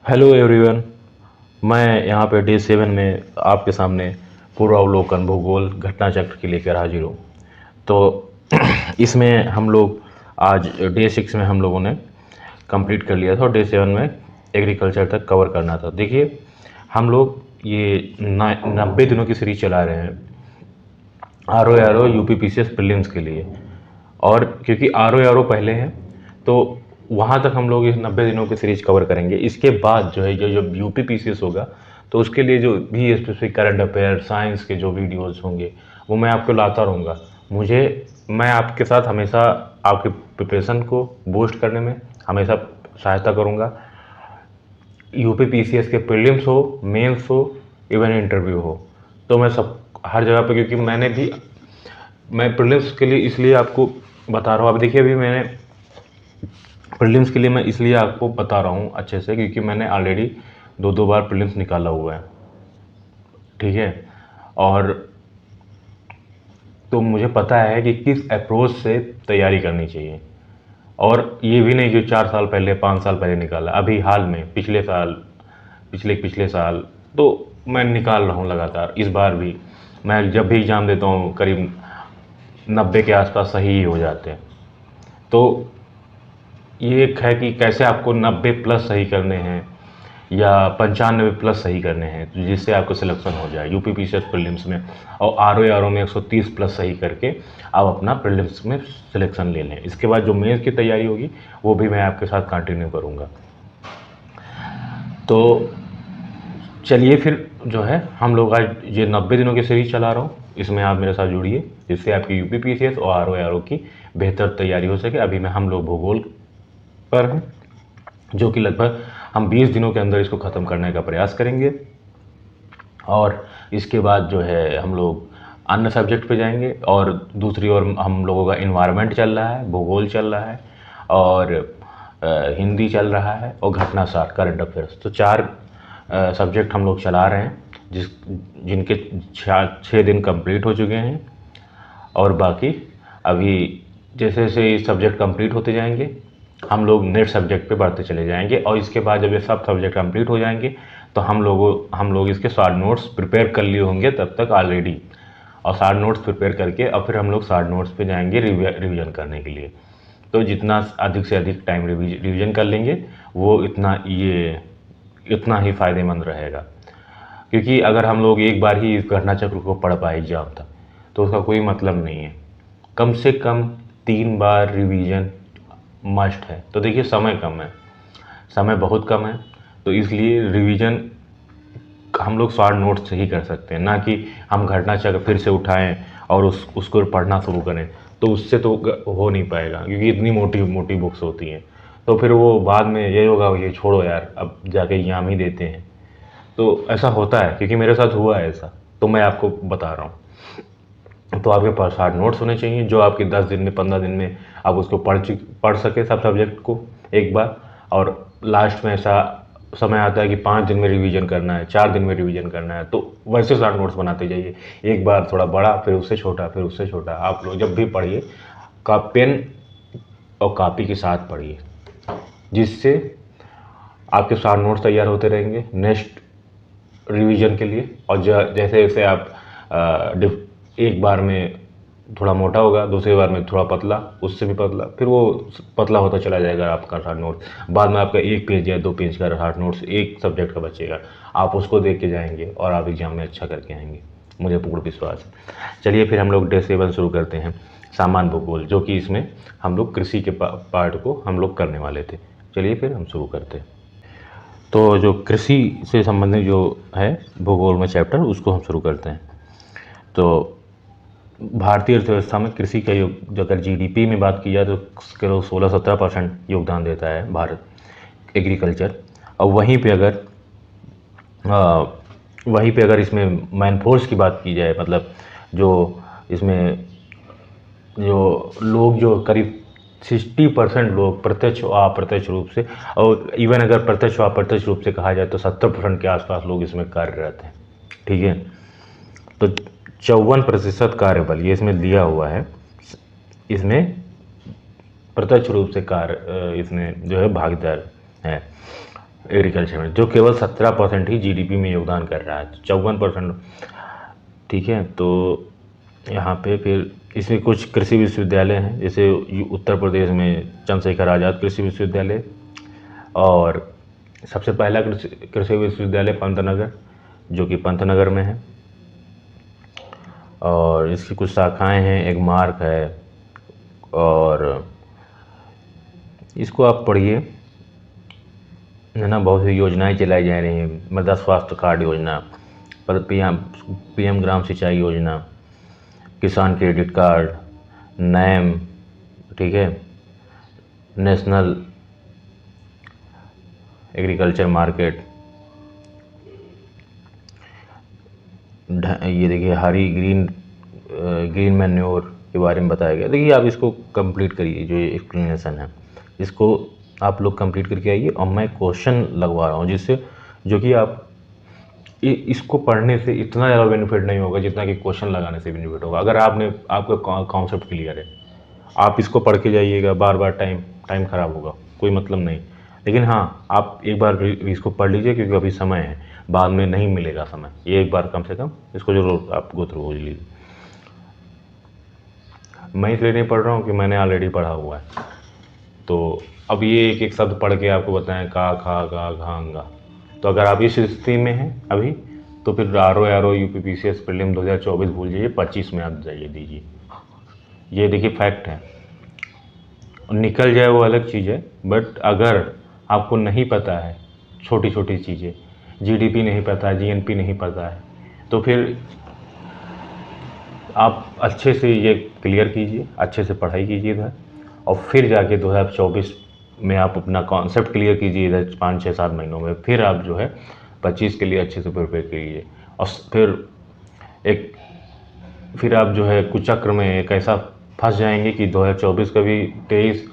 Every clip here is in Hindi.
Hello everyone. मैं यहाँ पे डे 7 में आपके सामने पूर्वावलोकन भूगोल घटना चक्र के लेकर हाजिर हूँ। तो इसमें हम लोग आज डे 6 में हम लोगों ने कंप्लीट कर लिया था और डे 7 में एग्रीकल्चर तक कवर करना था। देखिए, हम लोग ये 90 दिनों की सीरीज चला रहे हैं R O UP PCS prelims के लिए। और क्योंकि आर ओ पहले है तो वहाँ तक हम लोग इस 90 दिनों की सीरीज कवर करेंगे। इसके बाद जो है जो जब यूपी पीसीएस होगा तो उसके लिए जो भी स्पेसिफिक करंट अफेयर साइंस के जो वीडियोस होंगे वो मैं आपको लाता रहूँगा। मैं आपके साथ हमेशा आपके प्रिपरेशन को बूस्ट करने में हमेशा सहायता करूँगा। यूपी पीसीएस के प्रीलिम्स हो, मेंस हो, इवन इंटरव्यू हो, तो मैं सब हर जगह पे, क्योंकि मैं प्रीलिम्स के लिए इसलिए आपको बता रहा हूँ। अब देखिए, अभी मैंने प्रीलिम्स के लिए मैं इसलिए आपको बता रहा हूँ अच्छे से, क्योंकि मैंने ऑलरेडी दो दो बार प्रीलिम्स निकाला हुआ है, ठीक है। और तो मुझे पता है कि किस अप्रोच से तैयारी करनी चाहिए। और ये भी नहीं कि 4 साल पहले 5 साल पहले निकाला, अभी हाल में पिछले साल पिछले पिछले साल तो मैं निकाल रहा हूँ लगातार। इस बार भी मैं जब भी एग्ज़ाम देता हूँ करीब 90 के आसपास सही ही हो जाते हैं। तो ये एक है कि कैसे आपको 90 प्लस सही करने हैं या 95 प्लस सही करने हैं जिससे आपको सिलेक्शन हो जाए यूपी पीसीएस प्रीलिम्स में। और आर ओ में 130 प्लस सही करके आप अपना प्रीलिम्स में सिलेक्शन ले लें। इसके बाद जो मेंस की तैयारी होगी वो भी मैं आपके साथ कंटिन्यू करूँगा। तो चलिए फिर जो है हम लोग आज ये 90 दिनों की सीरीज चला रहा हूँ, इसमें आप मेरे साथ जुड़िए जिससे आपकी यूपी पीसीएस और आर ओ की बेहतर तैयारी हो सके। अभी हम लोग भूगोल पर हैं, जो कि लगभग हम 20 दिनों के अंदर इसको ख़त्म करने का प्रयास करेंगे। और इसके बाद जो है हम लोग अन्य सब्जेक्ट पे जाएंगे। और दूसरी ओर हम लोगों का इन्वायरमेंट चल रहा है, भूगोल चल रहा है और हिंदी चल रहा है और घटनासार करंट अफेयर्स। तो 4 सब्जेक्ट हम लोग चला रहे हैं जिनके 6 दिन कंप्लीट हो चुके हैं। और बाकी अभी जैसे जैसे ये सब्जेक्ट कंप्लीट होते जाएंगे हम लोग नेक्स्ट सब्जेक्ट पे बढ़ते चले जाएंगे। और इसके बाद जब ये सब सब्जेक्ट कंप्लीट हो जाएंगे तो हम लोग इसके शॉर्ट नोट्स प्रिपेयर कर लिए होंगे तब तक ऑलरेडी। और शॉर्ट नोट्स प्रिपेयर करके और फिर हम लोग शॉर्ट नोट्स पे जाएंगे रिवीजन करने के लिए। तो जितना अधिक से अधिक टाइम रिवीजन कर लेंगे वो इतना ही फ़ायदेमंद रहेगा। क्योंकि अगर हम लोग एक बार ही इस घटना चक्र को पढ़ पाए एग्जाम तक तो उसका कोई मतलब नहीं है। कम से कम 3 बार रिवीजन मस्ट है। तो देखिए, समय कम है, समय बहुत कम है, तो इसलिए रिवीजन हम लोग शॉर्ट नोट्स से ही कर सकते हैं, ना कि हम घटना चक्र फिर से उठाएं और उसको पढ़ना शुरू करें। तो उससे तो हो नहीं पाएगा, क्योंकि इतनी मोटी मोटी बुक्स होती हैं। तो फिर वो बाद में ये होगा, ये छोड़ो यार, अब जाके एग्जाम ही देते हैं। तो ऐसा होता है, क्योंकि मेरे साथ हुआ है ऐसा, तो मैं आपको बता रहा हूँ। तो आपके पास हार्ड नोट्स होने चाहिए जो आपके 10 दिन में 15 दिन में आप उसको पढ़ सके सब सब्जेक्ट को एक बार। और लास्ट में ऐसा समय आता है कि 5 दिन में रिवीजन करना है, 4 दिन में रिवीजन करना है, तो वैसे शार्ट नोट्स बनाते जाइए। एक बार थोड़ा बड़ा, फिर उससे छोटा, फिर उससे छोटा। आप लोग जब भी पढ़िए का पेन और कॉपी के साथ पढ़िए, जिससे आपके शॉर्ट नोट्स तैयार होते रहेंगे नेक्स्ट रिवीजन के लिए। और जैसे जैसे आप एक बार में थोड़ा मोटा होगा, दूसरी बार में थोड़ा पतला, उससे भी पतला, फिर वो पतला होता चला जाएगा आपका शॉर्ट नोट। बाद में आपका 1 पेज या 2 पेज का शॉर्ट नोट्स एक सब्जेक्ट का बचेगा। आप उसको देख के जाएंगे और आप एग्जाम में अच्छा करके आएंगे, मुझे पूर्ण विश्वास है। चलिए फिर हम लोग डे 7 शुरू करते हैं, सामान्य भूगोल, जो कि इसमें हम लोग कृषि के पार्ट को हम लोग करने वाले थे। चलिए फिर हम शुरू करते हैं। तो जो कृषि से संबंधित जो है भूगोल में चैप्टर, उसको हम शुरू करते हैं। तो भारतीय अर्थव्यवस्था में कृषि का योग, जो अगर जीडीपी में बात की जाए तो करीब 16-17% योगदान देता है भारत एग्रीकल्चर। और वहीं पे अगर इसमें मैन फोर्स की बात की जाए, मतलब जो इसमें जो लोग जो करीब 60% लोग प्रत्यक्ष व अप्रत्यक्ष रूप से, और इवन अगर प्रत्यक्ष व अप्रत्यक्ष रूप से कहा जाए तो 70% के आसपास लोग इसमें कार्यरत हैं, ठीक है। तो 54% कार्यबल ये इसमें दिया हुआ है। इसमें प्रत्यक्ष रूप से कार्य इसमें जो है भागीदार है। एग्रीकल्चर में, जो केवल 17% ही जीडीपी में योगदान कर रहा है, 54%। ठीक है, तो यहाँ पे फिर इसमें कुछ कृषि विश्वविद्यालय हैं, जैसे उत्तर प्रदेश में चंद्रशेखर आज़ाद कृषि विश्वविद्यालय, और सबसे पहला कृषि विश्वविद्यालय पंतनगर, जो कि पंतनगर में है, और इसकी कुछ शाखाएं हैं, एक मार्क है, और इसको आप पढ़िए, है ना। बहुत सी योजनाएं चलाई जा रही हैं, मृदा स्वास्थ्य कार्ड योजना, पर पीएम ग्राम सिंचाई योजना, किसान क्रेडिट कार्ड, नैम, ठीक है, नेशनल एग्रीकल्चर मार्केट, ये देखिए हरी ग्रीन मैन्योर के बारे में बताया गया। देखिए आप इसको कंप्लीट करिए, जो ये एक्सप्लेनेशन है इसको आप लोग कंप्लीट करके आइए, और मैं क्वेश्चन लगवा रहा हूँ, जिससे जो कि आप इसको पढ़ने से इतना ज़्यादा बेनिफिट नहीं होगा जितना कि क्वेश्चन लगाने से बेनिफिट होगा। अगर आपका कॉन्सेप्ट क्लियर है, आप इसको पढ़ के जाइएगा, बार बार टाइम ख़राब होगा, कोई मतलब नहीं। लेकिन हाँ, आप एक बार इसको पढ़ लीजिए, क्योंकि अभी समय है, बाद में नहीं मिलेगा समय। ये एक बार कम से कम इसको जरूर आप गो थ्रू हो लीजिए। मैं इसलिए नहीं पढ़ रहा हूँ कि मैंने ऑलरेडी पढ़ा हुआ है, तो अब ये एक एक शब्द पढ़ के आपको बताएं, का, खा, गा, घा, अंगा। तो अगर आप इस स्थिति में हैं अभी, तो फिर आर ओ यूपीपीसीएस प्रीलिम 2024 भूल जाइए, 25 में आप जाइए दीजिए। ये देखिए फैक्ट है, निकल जाए वो अलग चीज़ है, बट अगर आपको नहीं पता है छोटी छोटी चीज़ें, जीडीपी नहीं पता है, जीएनपी नहीं पता है, तो फिर आप अच्छे से ये क्लियर कीजिए, अच्छे से पढ़ाई कीजिए इधर, और फिर जाके 2024 में आप अपना कॉन्सेप्ट क्लियर कीजिए इधर 5-6-7 महीनों में। फिर आप जो है 25 के लिए अच्छे से प्रिपेयर कीजिए, और फिर आप जो है कुचक्र में एक ऐसा फंस जाएंगे कि 2024 का भी 23,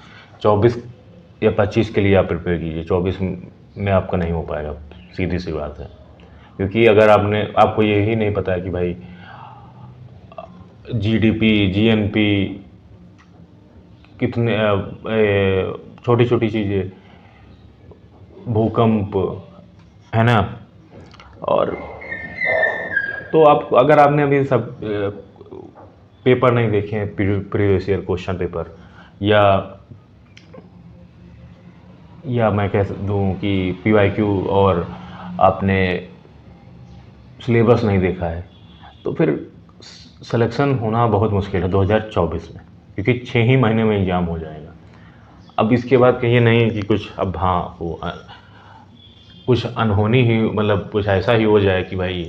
24 या 25 के लिए आप प्रिपेयर कीजिए, 24 में आपका नहीं हो पाएगा, सीधी सी बात है। क्योंकि अगर आपको यही नहीं पता है कि भाई जीडीपी, जीएनपी, कितने छोटी छोटी चीज़ें, भूकंप, है ना, और तो आप अगर आपने अभी सब पेपर नहीं देखे हैं, प्रीवियस ईयर क्वेश्चन पेपर, या मैं कह दूँ कि पीवाईक्यू, और आपने सिलेबस नहीं देखा है, तो फिर सिलेक्शन होना बहुत मुश्किल है 2024 में, क्योंकि 6 ही महीने में एग्ज़ाम हो जाएगा। अब इसके बाद कहिए नहीं कि कुछ, अब हाँ वो कुछ अनहोनी ही, मतलब कुछ ऐसा ही हो जाए कि भाई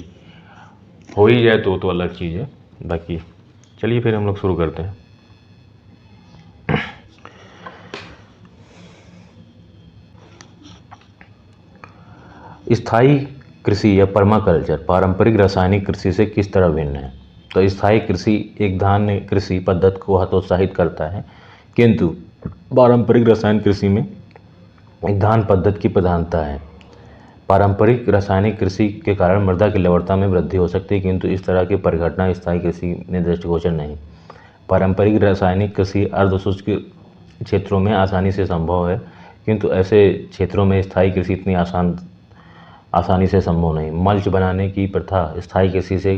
हो ही जाए, तो अलग चीज़ है। बाकी चलिए फिर हम लोग शुरू करते हैं। स्थायी कृषि या पर्माकल्चर पारंपरिक रासायनिक कृषि से किस तरह भिन्न है? तो स्थायी कृषि एक धान्य कृषि पद्धति को हतोत्साहित करता है, किंतु पारंपरिक रासायनिक कृषि में एक धान पद्धति की प्रधानता है। पारंपरिक रासायनिक कृषि के कारण मृदा की लवणता में वृद्धि हो सकती है, किंतु इस तरह की परिघटना स्थायी कृषि में दृष्टिगोचर नहीं। पारंपरिक रासायनिक कृषि अर्धशुष्क क्षेत्रों में आसानी से संभव है, किंतु ऐसे क्षेत्रों में स्थायी कृषि इतनी आसानी से संभव नहीं। मल्च बनाने की प्रथा स्थायी कृषि से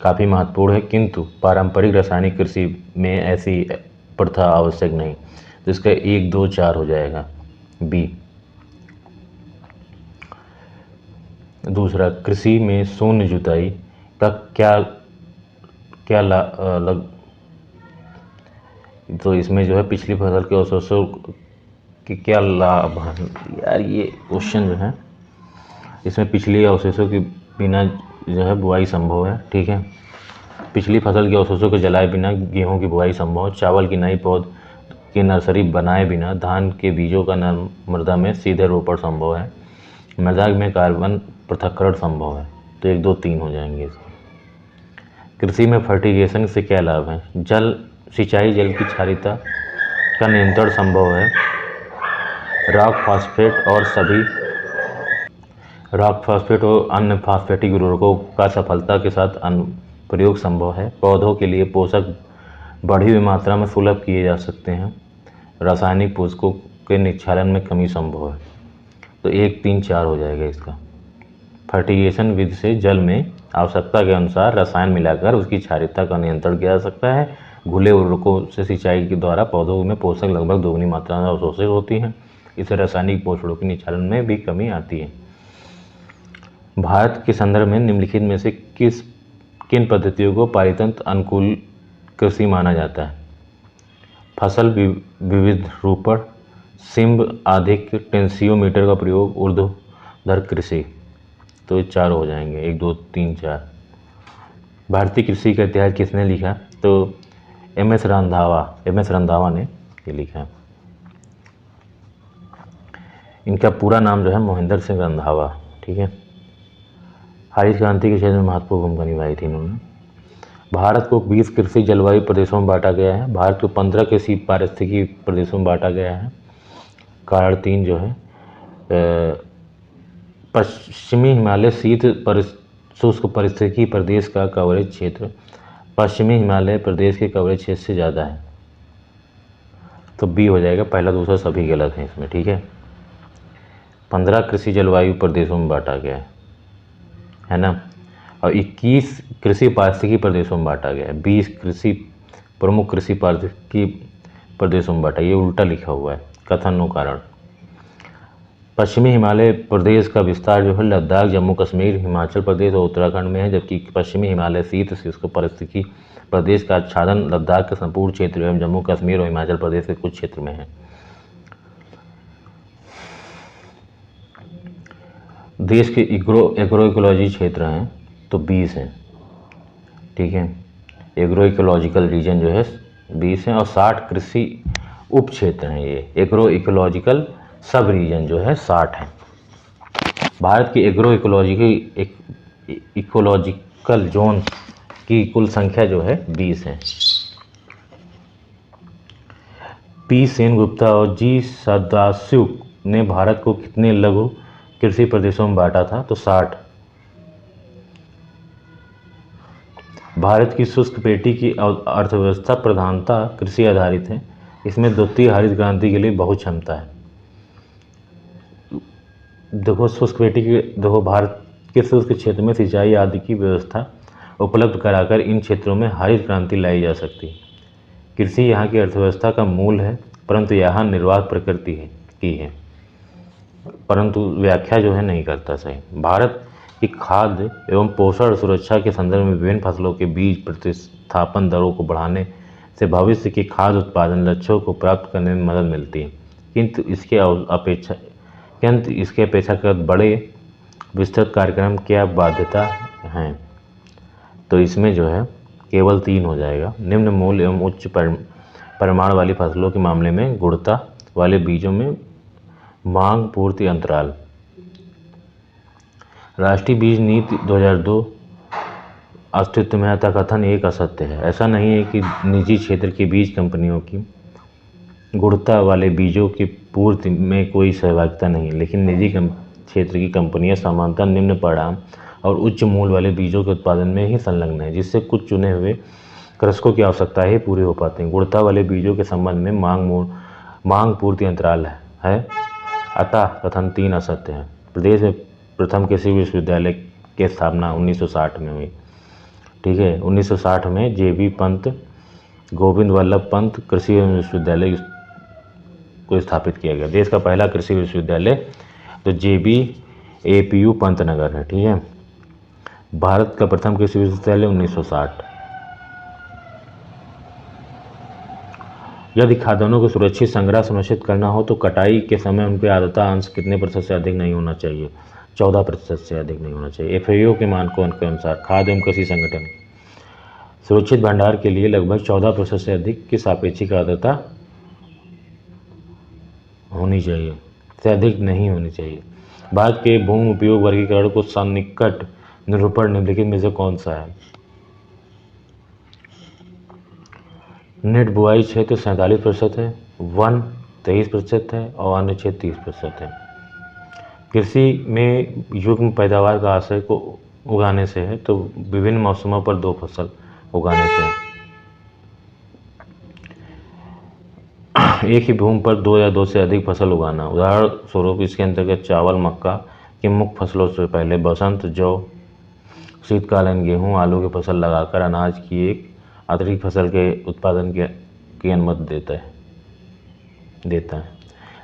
काफ़ी महत्वपूर्ण है, किंतु पारंपरिक रासायनिक कृषि में ऐसी प्रथा आवश्यक नहीं। तो इसका 1, 2, 4 हो जाएगा बी। दूसरा, कृषि में शून्य जुताई का क्या लग, तो इसमें जो है पिछली फसल के अवशेषों के क्या लाभ हैं? यार ये क्वेश्चन जो है, इसमें पिछली अवशेषों के बिना जो है बुआई संभव है, ठीक है। पिछली फसल के अवशेषों को जलाए बिना गेहूं की बुआई संभव है। चावल की नई पौध की नर्सरी बनाए बिना धान के बीजों का नर्म मृदा में सीधे रोपण संभव है। मृदा में कार्बन पृथक्करण संभव है। तो 1, 2, 3 हो जाएंगे इसमें। कृषि में फर्टिगेशन से क्या लाभ है? सिंचाई जल की क्षारीयता का नियंत्रण संभव है। रॉक फॉस्फेट और अन्य फॉस्फेटिक उर्वरकों का सफलता के साथ अनुप्रयोग संभव है। पौधों के लिए पोषक बढ़ी हुई मात्रा में सुलभ किए जा सकते हैं। रासायनिक पोषकों के निक्षालन में कमी संभव है। तो 1 3 4 हो जाएगा इसका। फर्टिगेशन विधि से जल में आवश्यकता के अनुसार रसायन मिलाकर उसकी क्षारीयता का नियंत्रण किया जा सकता है। घुले उर्वरकों से सिंचाई के द्वारा पौधों में पोषक लगभग दोगुनी मात्रा में अवशोषित होती हैं। इससे रासायनिक पोषणों के निचालन में भी कमी आती है। भारत के संदर्भ में निम्नलिखित में से किन पद्धतियों को पारितंत्र अनुकूल कृषि माना जाता है? फसल विविध रूपण, सिंब अधिक, टेंसियोमीटर का प्रयोग, ऊर्ध्वाधर कृषि। तो ये 4 हो जाएंगे, 1 2 3 4। भारतीय कृषि का इतिहास किसने लिखा? तो एम.एस. रंधावा ने ये लिखा है। इनका पूरा नाम जो है मोहिंदर सिंह रंधावा। ठीक है। हरित क्रांति के क्षेत्र में महत्वपूर्ण भूमिका निभाई थी इन्होंने। भारत को 20 कृषि जलवायु प्रदेशों में बांटा गया है। भारत को 15 कृषि पारिस्थितिकी प्रदेशों में बांटा गया है। कारण 3 जो है पश्चिमी हिमालय शीत शुष्क परिस्थितिकी प्रदेश का कवरेज क्षेत्र पश्चिमी हिमालय प्रदेश के कवरेज क्षेत्र से ज़्यादा है। तो बी हो जाएगा, पहला दूसरा सभी गलत हैं इसमें। ठीक है। 15 कृषि जलवायु प्रदेशों में बांटा गया है ना, और 21 कृषि पारिस्थितिकी प्रदेशों में बांटा गया है। 20 प्रमुख कृषि पारिस्थितिकी प्रदेशों में बांटा। ये उल्टा लिखा हुआ है, कथन नो कारण। पश्चिमी हिमालय प्रदेश का विस्तार जो है लद्दाख, जम्मू कश्मीर, हिमाचल प्रदेश और उत्तराखंड में है, जबकि पश्चिमी हिमालय शीत शुष्क परिस्थितिकी प्रदेश का आच्छादन लद्दाख के संपूर्ण क्षेत्र एवं जम्मू कश्मीर और हिमाचल प्रदेश के कुछ क्षेत्र में है। देश के एग्रो इकोलॉजी क्षेत्र हैं तो 20 हैं। ठीक है। एग्रो इकोलॉजिकल रीजन जो है 20 हैं और 60 कृषि उप क्षेत्र हैं। ये एग्रो इकोलॉजिकल सब रीजन जो है 60 हैं। भारत की एग्रो इकोलॉजिकल जोन की कुल संख्या जो है 20 है। पी सेनगुप्ता और जी सदाशिव ने भारत को कितने लघु कृषि प्रदेशों में बांटा था? तो 60। भारत की शुष्क पेटी की अर्थव्यवस्था प्रधानता कृषि आधारित है। इसमें द्वितीय हरित क्रांति के लिए बहुत क्षमता है। देखो शुष्क पेटी की भारत के शुष्क क्षेत्र में सिंचाई आदि की व्यवस्था उपलब्ध कराकर इन क्षेत्रों में हरित क्रांति लाई जा सकती है। कृषि यहाँ की अर्थव्यवस्था का मूल है, परंतु यहाँ निर्वाह प्रकृति की है, परंतु व्याख्या जो है नहीं करता सही। भारत की खाद्य एवं पोषण सुरक्षा के संदर्भ में विभिन्न फसलों के बीज प्रतिस्थापन दरों को बढ़ाने से भविष्य के खाद्य उत्पादन लक्ष्यों को प्राप्त करने में मदद मिलती है, किंतु इसके अपेक्षाकृत बड़े विस्तृत कार्यक्रम क्या बाध्यता हैं? तो इसमें जो है केवल 3 हो जाएगा। निम्न मूल्य एवं उच्च परिमाण वाली फसलों के मामले में गुणवत्ता वाले बीजों में मांग पूर्ति अंतराल। राष्ट्रीय बीज नीति 2002 अस्तित्व में आता कथन एक असत्य है। ऐसा नहीं है कि निजी क्षेत्र की बीज कंपनियों की गुणवत्ता वाले बीजों की पूर्ति में कोई सहभागिता नहीं, लेकिन निजी क्षेत्र की कंपनियां सामान्यतः निम्न परिणाम और उच्च मूल्य वाले बीजों के उत्पादन में ही संलग्न है, जिससे कुछ चुने हुए कृषकों की आवश्यकताएं ही पूरी हो पाती हैं। गुणवत्ता वाले बीजों के संबंध में मांग पूर्ति अंतराल है, अतः कथन 3 असत्य है। प्रदेश में प्रथम कृषि विश्वविद्यालय की स्थापना 1960 में हुई। ठीक है। 1960 में जे.बी. पंत, गोविंद वल्लभ पंत कृषि विश्वविद्यालय को स्थापित किया गया। देश का पहला कृषि विश्वविद्यालय तो जे.बी. ए.पी.यू. पंतनगर है। ठीक है। भारत का प्रथम कृषि विश्वविद्यालय 1960। यदि खाद्यान्नों को सुरक्षित संग्रह सुनिश्चित करना हो तो कटाई के समय उनके आर्द्रता अंश कितने प्रतिशत से अधिक नहीं होना चाहिए? 14% से अधिक नहीं होना चाहिए। एफएओ के मानकों के अनुसार खाद्य एवं कृषि संगठन सुरक्षित भंडार के लिए लगभग 14% से अधिक की सापेक्षिक आर्द्रता होनी चाहिए, से अधिक नहीं होनी चाहिए। भारत के भूमि उपयोग वर्गीकरण को सन्निकट निरूपण निम्नलिखित में से कौन सा है? नेट बुआई क्षेत्र 47% है, वन 23% है और अन्य क्षेत्र 30% है। कृषि में युग्म पैदावार का आशय को उगाने से है, तो विभिन्न मौसमों पर 2 फसल उगाने से है। एक ही भूमि पर दो या दो से अधिक फसल उगाना। उदाहरण स्वरूप इसके अंतर्गत चावल, मक्का की मुख्य फसलों से पहले बसंत, जौ, शीतकालीन गेहूं, आलू की फसल लगाकर अनाज की एक अतिरिक्त फसल के उत्पादन की अनुमति देता है।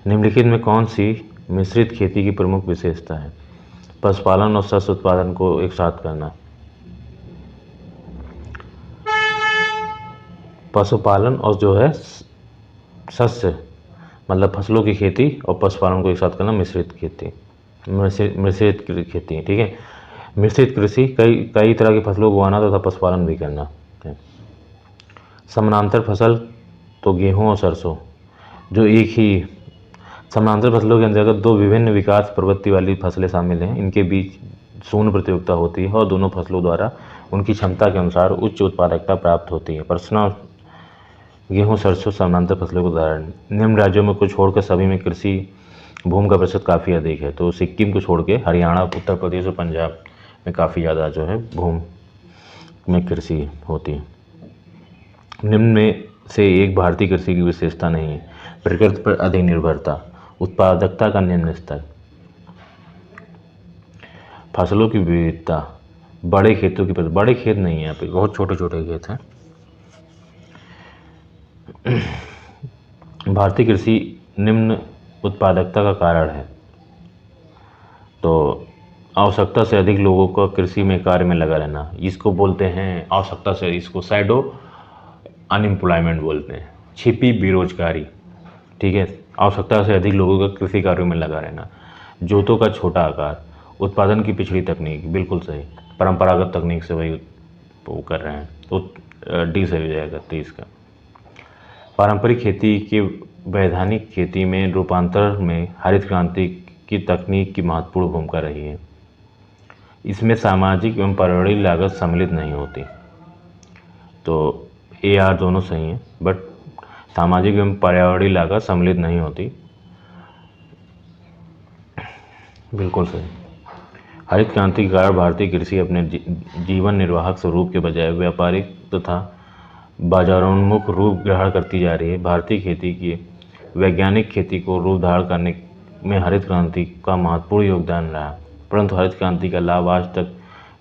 निम्नलिखित में कौन सी मिश्रित खेती की प्रमुख विशेषता है? पशुपालन और शस्य उत्पादन को एक साथ करना। पशुपालन और जो है शस्य मतलब फसलों की खेती और पशुपालन को एक साथ करना मिश्रित खेती, मिश्रित खेती। ठीक है, मिश्रित कृषि कई तरह की फसलों को उगाना तथा पशुपालन भी करना है। समानांतर फसल तो गेहूं और सरसों जो एक ही समानांतर फसलों के अंतर्गत दो विभिन्न विकास प्रवृत्ति वाली फसलें शामिल हैं। इनके बीच शून्य प्रतियोगिता होती है और दोनों फसलों द्वारा उनकी क्षमता के अनुसार उच्च उत्पादकता प्राप्त होती है। प्रश्न गेहूं, सरसों समानांतर फसलों के उदाहरण। निम्न राज्यों में को छोड़कर सभी में कृषि भूमि का प्रतिशत काफ़ी अधिक है। तो सिक्किम को छोड़ के हरियाणा, उत्तर प्रदेश और पंजाब में काफ़ी ज़्यादा जो है भूमि में कृषि होती है। निम्न में से एक भारतीय कृषि की विशेषता नहीं है। प्रकृति पर अधिक निर्भरता, उत्पादकता का निम्न स्तर, फसलों की विविधता, बड़े खेतों की बड़े खेत नहीं है यहाँ पे, बहुत छोटे छोटे खेत हैं। भारतीय कृषि निम्न उत्पादकता का कारण है। तो आवश्यकता से अधिक लोगों का कृषि में कार्य में लगा रहना, इसको बोलते हैं आवश्यकता से, इसको शैडो अनएम्प्लॉयमेंट बोलते हैं, छिपी बेरोजगारी। ठीक है, आवश्यकता से अधिक लोगों का कृषि कार्यों में लगा रहना। जोतों का छोटा आकार, उत्पादन की पिछड़ी तकनीक, बिल्कुल सही, परंपरागत तकनीक से वही वो कर रहे हैं, तो डी से हो जाएगा 23 का। पारंपरिक खेती के वैधानिक खेती में रूपांतर में हरित क्रांति की तकनीक की महत्वपूर्ण भूमिका रही है। इसमें सामाजिक एवं पर्यावरणीय लागत सम्मिलित नहीं होती। तो ए आर दोनों सही हैं, बट सामाजिक एवं पर्यावरणीय लागत सम्मिलित नहीं होती, बिल्कुल सही। हरित क्रांति के कारण भारतीय कृषि अपने जीवन निर्वाहक स्वरूप के बजाय व्यापारिक तथा बाजारोन्मुख रूप ग्रहण करती जा रही है। भारतीय खेती की वैज्ञानिक खेती को रूप धारण करने में हरित क्रांति का महत्वपूर्ण योगदान रहा, परंतु हरित क्रांति का लाभ आज तक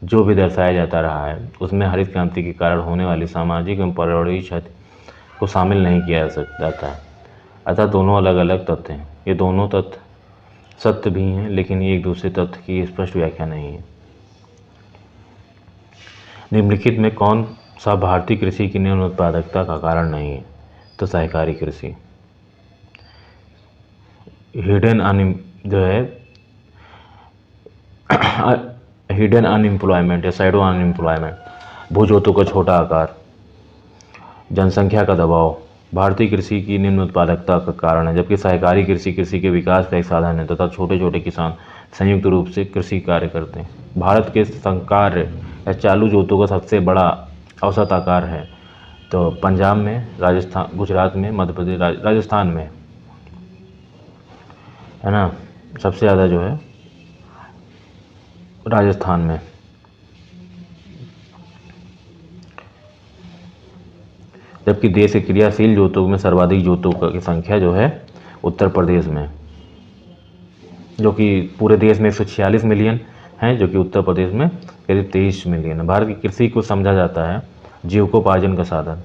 जो भी दर्शाया जाता रहा है उसमें हरित क्रांति के कारण होने वाली सामाजिक एवं पर्यावरणीय क्षति को शामिल नहीं किया जाता है। अतः दोनों अलग अलग तथ्य हैं। ये दोनों तथ्य सत्य भी हैं, लेकिन ये एक दूसरे तथ्य की स्पष्ट व्याख्या नहीं है। निम्नलिखित में कौन सा भारतीय कृषि की निम्न उत्पादकता का कारण नहीं है? तो सहकारी कृषि। हिडन अनएम्प्लॉयमेंट या शैडो अनएम्प्लॉयमेंट, भूजोतों का छोटा आकार, जनसंख्या का दबाव भारतीय कृषि की निम्न उत्पादकता का कारण है, जबकि सहकारी कृषि कृषि के विकास का एक साधन है तथा छोटे छोटे किसान संयुक्त रूप से कृषि कार्य करते हैं। भारत के संकार्य या चालू जोतों का सबसे बड़ा औसत आकार है तो पंजाब में, राजस्थान, गुजरात में, मध्य प्रदेश, राजस्थान में है ना, सबसे ज़्यादा जो है राजस्थान में। जबकि देश के क्रियाशील जोतों में सर्वाधिक जोतों की संख्या जो है उत्तर प्रदेश में, जो कि पूरे देश में 146 मिलियन हैं, जो कि उत्तर प्रदेश में करीब 23 मिलियन है। भारत की कृषि को समझा जाता है जीविकोपार्जन का साधन।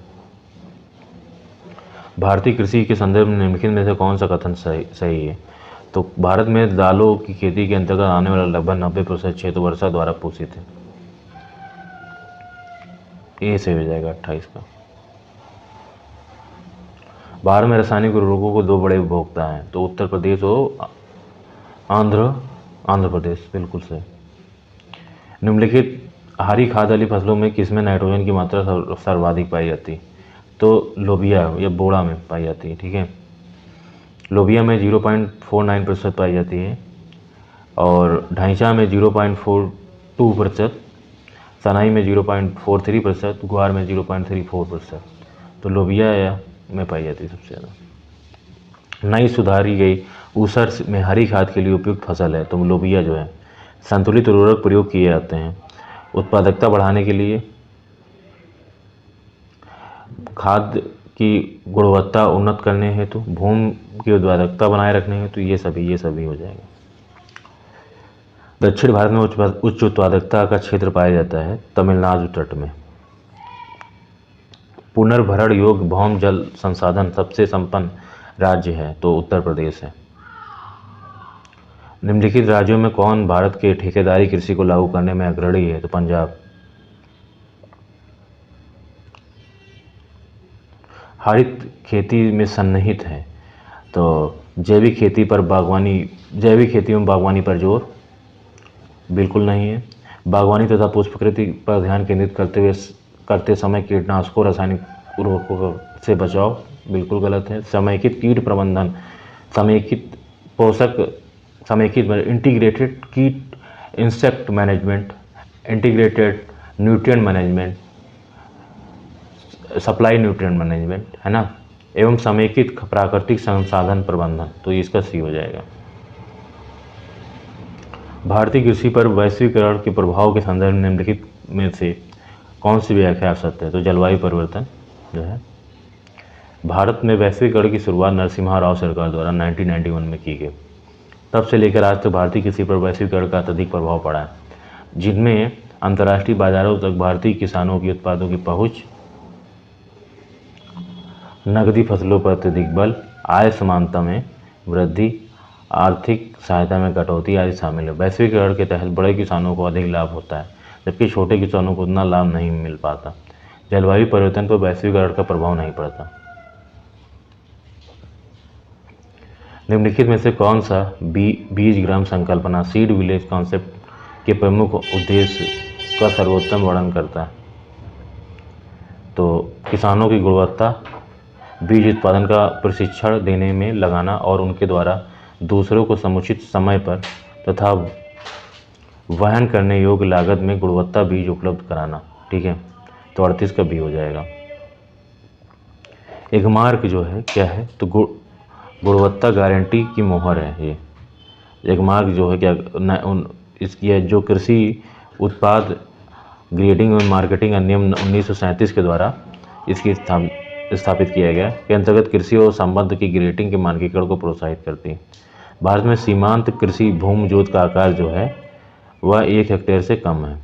भारतीय कृषि के संदर्भ में निम्नलिखित में से कौन सा कथन सही है? तो भारत में दालों की खेती के अंतर्गत आने वाला लगभग 90% क्षेत्र वर्षा द्वारा पोषित है। ए से हो जाएगा 28 का। भारत में रासायनिक उर्वरकों को दो बड़े उपभोक्ता हैं, तो उत्तर प्रदेश और आंध्र प्रदेश, बिल्कुल सही। निम्नलिखित हरी खाद वाली फसलों में किसमें नाइट्रोजन की मात्रा सर्वाधिक पाई जाती है? तो लोबिया या बोड़ा में पाई जाती है। ठीक है, लोबिया में 0.49% पाई जाती है और ढांचा में 0.42%, सनाई में 0.43%, ग्वार में 0.34%। तो लोबिया या में पाई जाती है सबसे ज़्यादा। नई सुधारी गई ऊसर में हरी खाद के लिए उपयुक्त फसल है तो लोबिया जो है। संतुलित उर्वरक प्रयोग किए जाते हैं उत्पादकता बढ़ाने के लिए। खाद की गुणवत्ता उन्नत करने हेतु, भूमि की उत्पादकता बनाए रखने हेतु ये सभी हो जाएगा। दक्षिण भारत में उच्च उत्पादकता का क्षेत्र पाया जाता है तमिलनाडु तट में। पुनर्भरण योग्य भौम जल संसाधन सबसे संपन्न राज्य है तो उत्तर प्रदेश है। निम्नलिखित राज्यों में कौन भारत के ठेकेदारी कृषि को लागू करने में अग्रणी है तो पंजाब। हरित खेती में सन्निहित है तो जैविक खेती में बागवानी पर जोर बिल्कुल नहीं है। बागवानी तथा पुष्पकृषि पर ध्यान केंद्रित करते समय कीटनाशकों रासायनिक उर्वरकों से बचाव बिल्कुल गलत है। समेकित कीट प्रबंधन, इंटीग्रेटेड कीट insect management, integrated nutrient management, supply nutrient management है ना, एवं समेकित प्राकृतिक संसाधन प्रबंधन, तो इसका सी हो जाएगा। भारतीय कृषि पर वैश्वीकरण के प्रभाव के संदर्भ में निम्नलिखित में से कौन सी व्याख्या सत्य है तो जलवायु परिवर्तन जो है। भारत में वैश्वीकरण की शुरुआत नरसिम्हा राव सरकार द्वारा 1991 में की गई। तब से लेकर आज तक भारतीय कृषि पर वैश्वीकरण का अत्यधिक प्रभाव पड़ा है, जिनमें अंतर्राष्ट्रीय बाजारों तक भारतीय किसानों की उत्पादों की पहुंच, नकदी फसलों पर अत्यधिक बल, आय समानता में वृद्धि, आर्थिक सहायता में कटौती आदि शामिल है। वैश्वीकरण के तहत बड़े किसानों को अधिक लाभ होता है जबकि छोटे किसानों को उतना लाभ नहीं मिल पाता। जलवायु परिवर्तन पर वैश्वीकरण का प्रभाव नहीं पड़ता। निम्नलिखित में से कौन सा बीज ग्राम संकल्पना सीड विलेज कॉन्सेप्ट के प्रमुख उद्देश्य का सर्वोत्तम वर्णन करता है तो किसानों की गुणवत्ता, बीज उत्पादन का प्रशिक्षण देने में लगाना और उनके द्वारा दूसरों को समुचित समय पर तथा वहन करने योग्य लागत में गुणवत्ता बीज उपलब्ध कराना। ठीक है, तो 38 का बी हो जाएगा। एगमार्क जो है क्या है तो गुणवत्ता गारंटी की मोहर है। ये एगमार्क जो है क्या इसकी जो कृषि उत्पाद ग्रेडिंग और मार्केटिंग अधिनियम 1937 के द्वारा इसकी स्थापित किया गया के अंतर्गत कृषि और संबंध की ग्रेडिंग के मानकीकरण को प्रोत्साहित करती है। भारत में सीमांत कृषि भूमि जोत का आकार जो है वह 1 हेक्टेयर से कम है।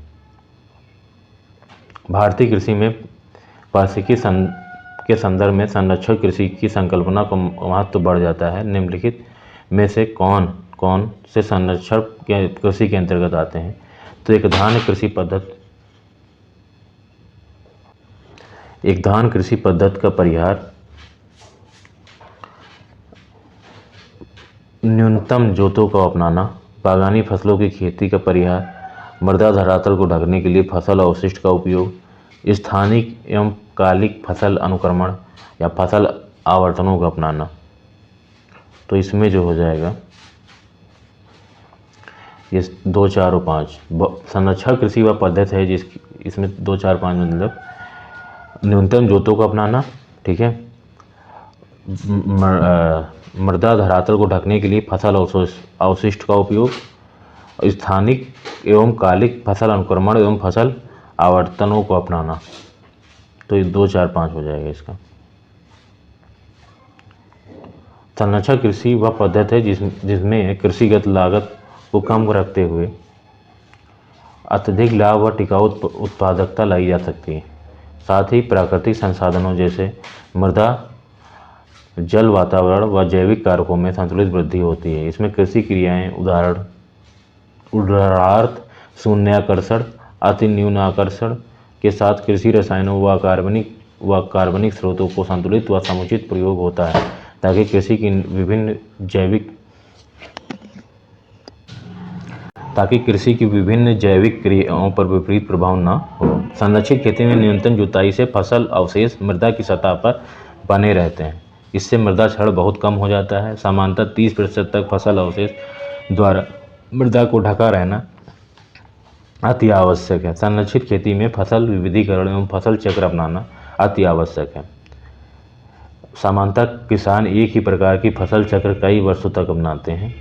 भारतीय कृषि में पारिस्थितिकी के संदर्भ में संरक्षण कृषि की संकल्पना का महत्व बढ़ जाता है। निम्नलिखित में से कौन से संरक्षण कृषि के अंतर्गत आते हैं तो एक धान कृषि पद्धति का परिहार, न्यूनतम जोतों का अपनाना, बागानी फसलों की खेती का परिहार, मृदा धरातल को ढकने के लिए फसल अवशिष्ट का उपयोग, स्थानिक एवं कालिक फसल अनुक्रमण या फसल आवर्तनों का अपनाना। तो इसमें जो हो जाएगा ये 2, 4 और 5 संरक्षण कृषि वह पद्धति है इसमें 2, 4, 5 मतलब न्यूनतम जोतों को अपनाना, ठीक है, मृदा धरातल को ढकने के लिए फसल अवशिष्ट का उपयोग, स्थानिक एवं कालिक फसल अनुक्रमण एवं फसल आवर्तनों को अपनाना। तो ये 2, 4, 5 हो जाएगा इसका। संरक्षण कृषि वह पद्धति है जिसमें कृषिगत लागत को कम रखते हुए अत्यधिक लाभ व टिकाऊ उत्पादकता लाई जा सकती है। साथ ही प्राकृतिक संसाधनों जैसे मृदा, जल, वातावरण व जैविक कारकों में संतुलित वृद्धि होती है। इसमें कृषि क्रियाएं उदाहरणार्थ शून्याकर्षण, अति न्यूनाकर्षण के साथ कृषि रसायनों व कार्बनिक स्रोतों को संतुलित व समुचित प्रयोग होता है ताकि कृषि की विभिन्न जैविक क्रियाओं पर विपरीत प्रभाव न हो। संरक्षित खेती में न्यूनतम जुताई से फसल अवशेष मृदा की सतह पर बने रहते हैं। इससे मृदा क्षरण बहुत कम हो जाता है। सामान्यतः 30% तक फसल अवशेष द्वारा मृदा को ढका रहना अति आवश्यक है। संरक्षित खेती में फसल विविधीकरण एवं फसल चक्र अपनाना अति आवश्यक है। सामान्यतः किसान एक ही प्रकार की फसल चक्र कई वर्षों तक अपनाते हैं।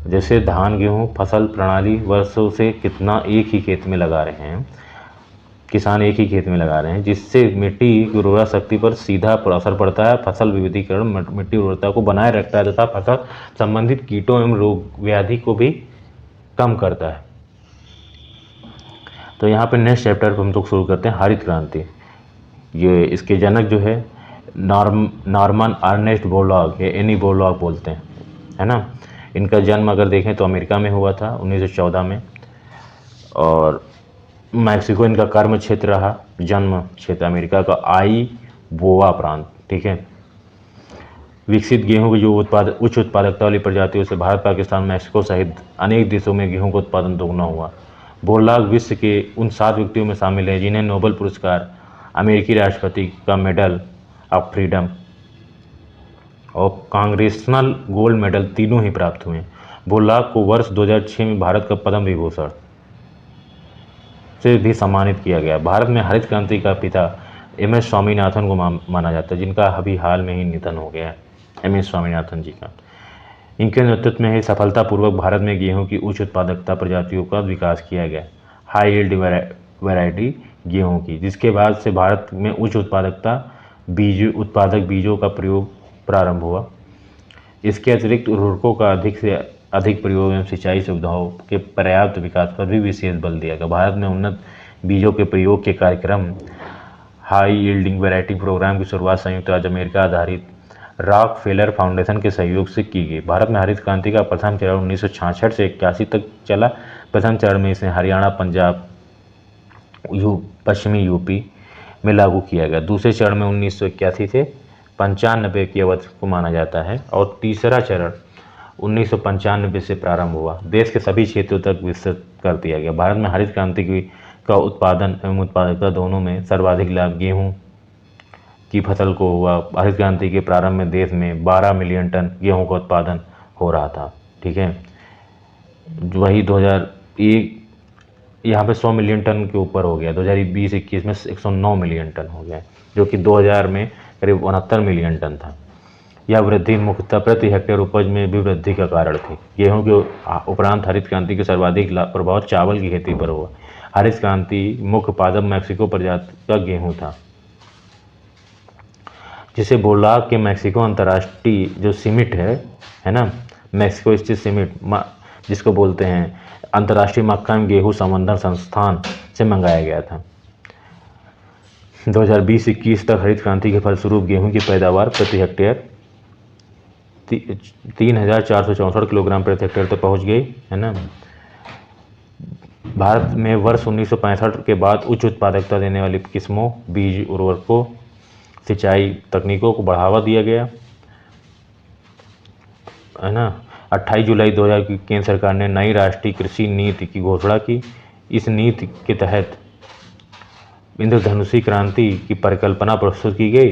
जैसे धान गेहूँ फसल प्रणाली वर्षों से कितना एक ही खेत में लगा रहे हैं, किसान एक ही खेत में लगा रहे हैं, जिससे मिट्टी की उर्वरा शक्ति पर सीधा असर पड़ता है। फसल विविधीकरण मिट्टी उर्वरता को बनाए रखता है तथा फसल संबंधित कीटों एवं रोग व्याधि को भी कम करता है। तो यहाँ पे नेक्स्ट चैप्टर हम लोग शुरू करते हैं हरित क्रांति। ये इसके जनक जो है नॉर्मन अर्नेस्ट बोरलॉग या एनी बोरलॉग बोलते हैं, है ना। इनका जन्म अगर देखें तो अमेरिका में हुआ था 1914 में, और मैक्सिको इनका कर्म क्षेत्र रहा। जन्म क्षेत्र अमेरिका का आईओवा प्रांत, ठीक है। विकसित गेहूं की जो उच्च उत्पादकता वाली प्रजातियों से भारत, पाकिस्तान, मैक्सिको सहित अनेक देशों में गेहूं का उत्पादन दोगुना हुआ। बोरलॉग विश्व के उन 7 व्यक्तियों में शामिल हैं जिन्हें नोबेल पुरस्कार, अमेरिकी राष्ट्रपति का मेडल ऑफ फ्रीडम और कांग्रेसनल गोल्ड मेडल तीनों ही प्राप्त हुए। बोरलॉग को वर्ष 2006 में भारत का पद्म विभूषण से भी सम्मानित किया गया। भारत में हरित क्रांति का पिता एम.एस. स्वामीनाथन को माना जाता है, जिनका अभी हाल में ही निधन हो गया है, एम.एस. स्वामीनाथन जी का। इनके नेतृत्व में ही सफलतापूर्वक भारत में गेहूं की उच्च उत्पादकता प्रजातियों का विकास किया गया, हाई यील्ड वैरायटी गेहूं की, जिसके बाद से भारत में उच्च उत्पादकता उत्पादक बीजों का प्रयोग प्रारंभ हुआ। इसके अतिरिक्त उर्वरकों का अधिक से अधिक प्रयोग एवं सिंचाई सुविधाओं के पर्याप्त विकास पर भी विशेष बल दिया गया। भारत में उन्नत बीजों के प्रयोग के कार्यक्रम हाई यील्डिंग वैरायटी प्रोग्राम की शुरुआत संयुक्त राज्य अमेरिका आधारित रॉकफेलर फाउंडेशन के सहयोग से की गई। भारत में हरित क्रांति का प्रथम चरण 1966 से 81 तक चला। प्रथम चरण में इसे हरियाणा, पंजाब, पश्चिमी यूपी में लागू किया गया। दूसरे चरण में 1981 से 95 की अवधि को माना जाता है और तीसरा चरण 1995 से प्रारंभ हुआ। देश के सभी क्षेत्रों तक विस्तृत कर दिया गया। भारत में हरित क्रांति का उत्पादन एवं उत्पादकता दोनों में सर्वाधिक लाभ गेहूं की फसल को हुआ। हरित क्रांति के प्रारंभ में देश में 12 मिलियन टन गेहूं का उत्पादन हो रहा था, ठीक है। वही 2001 यहाँ पे 100 मिलियन टन के ऊपर हो गया। 2020-21 में 109 मिलियन टन हो गया, जो कि 2000 में करीब 69 मिलियन टन था। यह वृद्धि मुख्यतः प्रति हेक्टेयर उपज में भी वृद्धि का कारण थी। गेहूं के उपरांत हरित क्रांति के सर्वाधिक प्रभाव चावल की खेती पर हुआ। हरित क्रांति मुख्य पादप मैक्सिको प्रजाति का गेहूं था, जिसे बोरलॉग के मैक्सिको अंतर्राष्ट्रीय जो सीमिट है ना, मैक्सिको स्थित सीमिट जिसको बोलते हैं अंतर्राष्ट्रीय मक्का एवं गेहूं संवर्धन संस्थान से मंगाया गया था। 2020-21 तक हरित क्रांति के फलस्वरूप गेहूं की पैदावार प्रति हेक्टेयर 3464 किलोग्राम प्रति हेक्टेयर तक पहुंच गई, है ना। भारत में वर्ष 1965 के बाद उच्च उत्पादकता देने वाली किस्मों, बीज, उर्वरकों, सिंचाई तकनीकों को बढ़ावा दिया गया, है ना। 28 जुलाई 2000 की केंद्र सरकार ने नई राष्ट्रीय कृषि नीति की घोषणा की। इस नीति के तहत इंद्रधनुषी क्रांति की परिकल्पना प्रस्तुत की गई,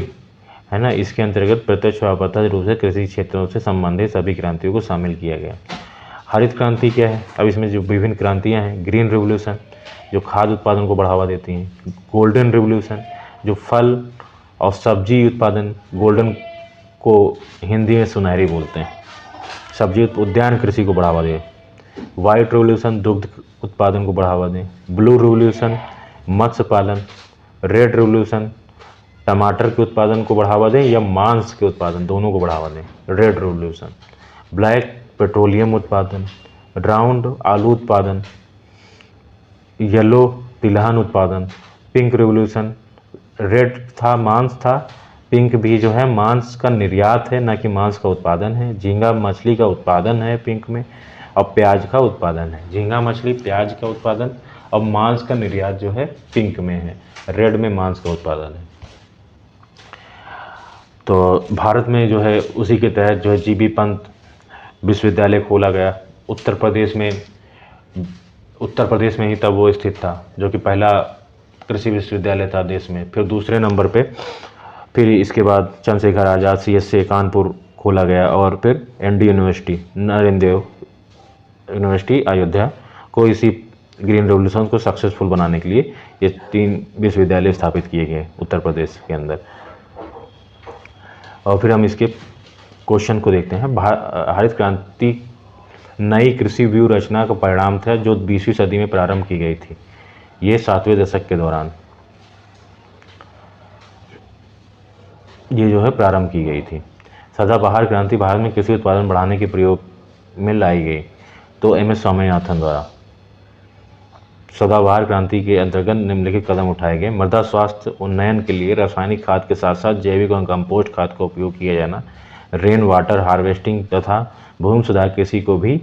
है ना। इसके अंतर्गत प्रत्यक्ष व अप्रत्यक्ष रूप से कृषि क्षेत्रों से संबंधित सभी क्रांतियों को शामिल किया गया। हरित क्रांति क्या है? अब इसमें जो विभिन्न क्रांतियाँ हैं, ग्रीन रिवोल्यूशन जो खाद्य उत्पादन को बढ़ावा देती हैं, गोल्डन रिवोल्यूशन जो फल और सब्जी उत्पादन, गोल्डन को हिंदी में सुनहरी बोलते हैं, सब्जी उद्यान कृषि को बढ़ावा दे। वाइट रिवोल्यूशन दुग्ध उत्पादन को बढ़ावा दें। ब्लू रिवोल्यूशन मत्स्य पालन। रेड रिवोल्यूशन टमाटर के उत्पादन को बढ़ावा दें या मांस के उत्पादन, दोनों को बढ़ावा दें, रेड रिवोल्यूशन। ब्लैक पेट्रोलियम उत्पादन। राउंड आलू उत्पादन। येलो तिलहन उत्पादन। पिंक रिवोल्यूशन रेड था, मांस था, पिंक भी जो है मांस का निर्यात है, ना कि मांस का उत्पादन है। झींगा मछली का उत्पादन है पिंक में, और प्याज का उत्पादन है। झींगा मछली प्याज का उत्पादन और मांस का निर्यात जो है पिंक में है, रेड में मांस का उत्पादन है। तो भारत में जो है उसी के तहत जो है जीबी पंत विश्वविद्यालय खोला गया। उत्तर प्रदेश में ही तब वो स्थित था, जो कि पहला कृषि विश्वविद्यालय था देश में। फिर दूसरे नंबर पे फिर इसके बाद चंद्रशेखर आज़ाद CSA कानपुर खोला गया, और फिर ND यूनिवर्सिटी, नरेंद्र देव यूनिवर्सिटी अयोध्या को इसी ग्रीन रेवोल्यूशन को सक्सेसफुल बनाने के लिए ये 3 विश्वविद्यालय स्थापित किए गए उत्तर प्रदेश के अंदर। और फिर हम इसके क्वेश्चन को देखते हैं। हरित क्रांति नई कृषि व्यूह रचना का परिणाम था जो 20वीं सदी में प्रारंभ की गई थी। ये 7वें दशक के दौरान ये जो है प्रारंभ की गई थी। सदाबहार क्रांति भारत में कृषि उत्पादन बढ़ाने के प्रयोग में लाई गई। तो एम एस स्वामीनाथन द्वारा सदाबहार क्रांति के अंतर्गत निम्नलिखित कदम उठाए गए। मृदा स्वास्थ्य उन्नयन के लिए रासायनिक खाद के साथ साथ जैविक और कंपोस्ट खाद का उपयोग किया जाना। रेन वाटर हार्वेस्टिंग तथा भूमि सुधार कृषि को भी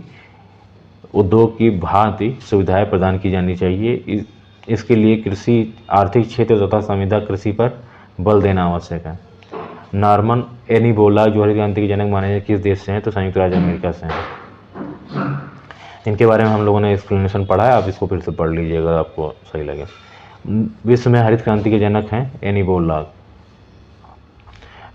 उद्योग की भांति सुविधाएं प्रदान की जानी चाहिए। इसके लिए कृषि आर्थिक क्षेत्र तथा संविदा कृषि पर बल देना आवश्यक है। नॉर्मन एनीबोला जो हरित क्रांति के जनक माने जाते किस देश से हैं? तो संयुक्त राज्य अमेरिका से हैं। इनके बारे में हम लोगों ने एक्सप्लेनेशन पढ़ा है, आप इसको फिर से पढ़ लीजिए अगर आपको सही लगे। विश्व में हरित क्रांति के जनक हैं एनीबोला।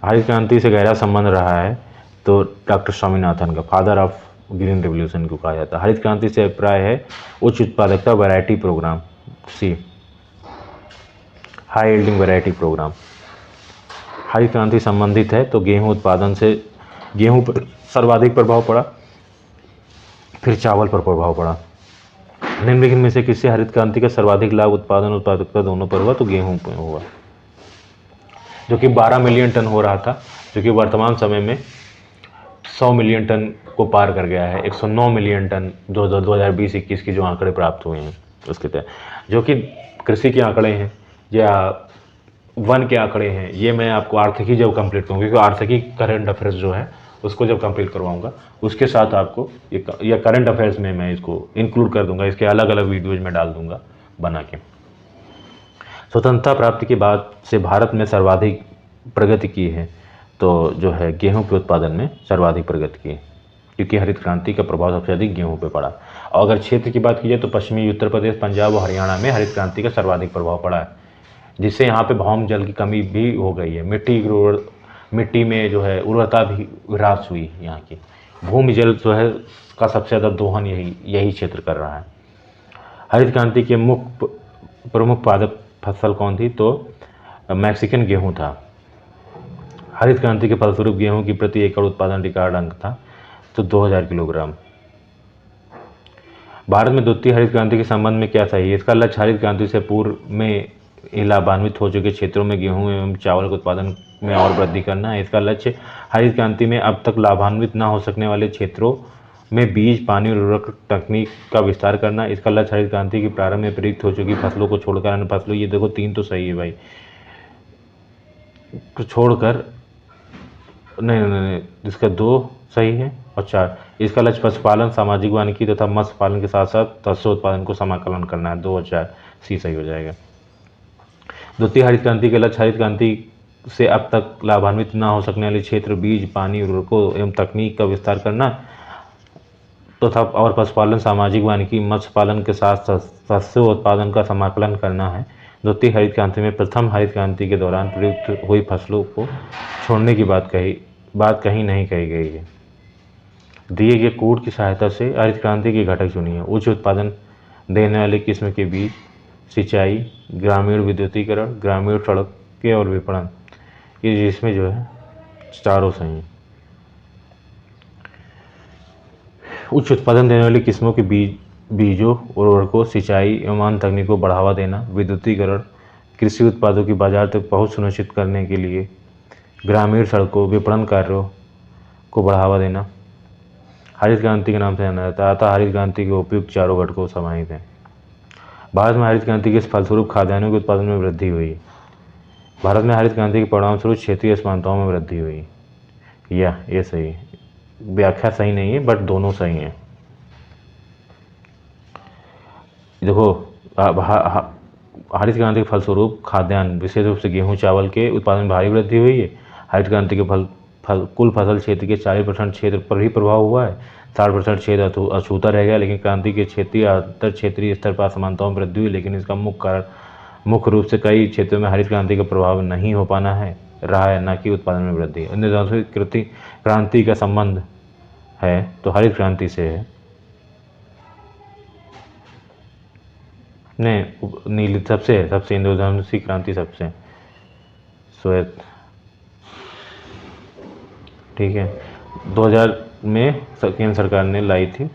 हरित क्रांति से गहरा संबंध रहा है तो डॉक्टर स्वामीनाथन का, फादर ऑफ ग्रीन रेवोल्यूशन को कहा जाता है। हरित क्रांति से अभिप्राय है उच्च उत्पादकता वैरायटी प्रोग्राम, सी हाई यील्डिंग वैरायटी प्रोग्राम। हरित क्रांति संबंधित है तो गेहूं उत्पादन से गेहूं पर सर्वाधिक प्रभाव पड़ा, फिर चावल पर प्रभाव पड़ा। निम्नलिखित में से किससे हरित क्रांति का सर्वाधिक लाभ उत्पादन उत्पादकता दोनों पर हुआ? तो गेहूं पर हुआ, जो कि 12 मिलियन टन हो रहा था, जो कि वर्तमान समय में 100 मिलियन टन को पार कर गया है। 109 मिलियन टन 2020-21 की जो आंकड़े प्राप्त हुए हैं उसके तहत, जो कि कृषि के आंकड़े हैं या वन के आंकड़े हैं। ये मैं आपको आर्थिकी जब कंप्लीट करूँगा, क्योंकि आर्थिकी करंट अफेयर्स जो है उसको जब कंप्लीट करवाऊंगा उसके साथ आपको ये करंट अफेयर्स में मैं इसको इंक्लूड कर दूंगा, इसके अलग अलग वीडियोज में डाल दूंगा बना के। स्वतंत्रता प्राप्ति के बाद से भारत में सर्वाधिक प्रगति की है तो जो है गेहूं के उत्पादन में सर्वाधिक प्रगति की है, क्योंकि हरित क्रांति का प्रभाव सबसे अधिक गेहूं पे पड़ा। और अगर क्षेत्र की बात की जाए तो पश्चिमी उत्तर प्रदेश, पंजाब और हरियाणा में हरित क्रांति का सर्वाधिक प्रभाव पड़ा है, जिससे यहाँ पे भौम जल की कमी भी हो गई है। मिट्टी में जो है उर्वरता भी ह्रास हुई। यहाँ की भूमि जल जो है का सबसे ज़्यादा दोहन यही क्षेत्र कर रहा है। हरित क्रांति के प्रमुख पादप फसल कौन थी? तो मैक्सिकन गेहूं था। हरित क्रांति के फलस्वरूप गेहूं की प्रति एकड़ उत्पादन रिकॉर्ड अंक था तो 2000 किलोग्राम। भारत में द्वितीय हरित क्रांति के संबंध में क्या सही है? इसका लक्ष्य हरित क्रांति से पूर्व में लाभान्वित हो चुके क्षेत्रों में गेहूं एवं चावल के उत्पादन में और वृद्धि करना है। इसका लक्ष्य हरित क्रांति में अब तक लाभान्वित न हो सकने वाले क्षेत्रों में बीज, पानी और उर्वरक तकनीक का विस्तार करना। इसका लक्ष्य हरित क्रांति के प्रारंभ में प्रयुक्त हो चुकी फसलों को छोड़कर अन्य फसलों, ये देखो 3 तो सही है भाई, तो छोड़कर नहीं, इसका 2 सही है और 4। इसका लक्ष्य पशुपालन, सामाजिक वानिकी तथा मत्स्य पालन के साथ साथ मत्स्य उत्पादन को समाकलन करना है। 2 और 4 सी सही हो जाएगा। द्वितीय हरित क्रांति के लक्ष्य हरित क्रांति से अब तक लाभान्वित न हो सकने वाले क्षेत्र, बीज, पानी, उर्वरकों एवं तकनीक का विस्तार करना तथा और पशुपालन, सामाजिक वानिकी, मत्स्य पालन के साथ मत्स्य उत्पादन का समाकलन करना है। द्वितीय हरित क्रांति में प्रथम हरित क्रांति के दौरान प्रयुक्त हुई फसलों को छोड़ने की बात कहीं नहीं कही गई है। दिए गए कोड की सहायता से हरित क्रांति के घटक चुनिए। उच्च उत्पादन देने वाले किस्म के बीज, सिंचाई, ग्रामीण विद्युतीकरण, ग्रामीण सड़कें और विपणन, ये जिसमें जो है चारों सही हैं। उच्च उत्पादन देने वाली किस्मों के बीजों, उर्वरकों, सिंचाई एवं अन्य तकनीकों को बढ़ावा देना, विद्युतीकरण, कृषि उत्पादों की बाजार तक पहुंच सुनिश्चित करने के लिए ग्रामीण सड़कों, विपणन कार्यों को बढ़ावा देना हरित क्रांति के नाम से जाना जाता है। अतः हरित क्रांति के उपयुक्त चारों घटकों समाहित हैं। भारत में हरित क्रांति के फलस्वरूप खाद्यान्नों के उत्पादन में वृद्धि हुई। भारत में हरित क्रांति के परिणाम स्वरूप क्षेत्रीय असमानताओं में वृद्धि हुई। ये सही है, व्याख्या सही नहीं है बट दोनों सही हैं। देखो हरित क्रांति के फलस्वरूप खाद्यान्न, विशेष रूप से गेहूं, चावल के उत्पादन में भारी वृद्धि हुई है। हरित क्रांति के कुल फसल क्षेत्र के 40% क्षेत्र पर ही प्रभाव हुआ है, 60% क्षेत्र अछूता रह गया। लेकिन क्रांति के क्षेत्रीय अंतर क्षेत्रीय स्तर पर असमानताओं में वृद्धि हुई, लेकिन इसका मुख्य रूप से कई क्षेत्रों में हरित क्रांति का प्रभाव नहीं हो पाना है रहा है, न कि उत्पादन में वृद्धि। अन्य क्रांति का संबंध है तो हरित क्रांति से है, नहीं नीली सबसे इंद्रधनुषी क्रांति सबसे श्वेत, ठीक है। 2000 में केंद्र सरकार ने लाई थी,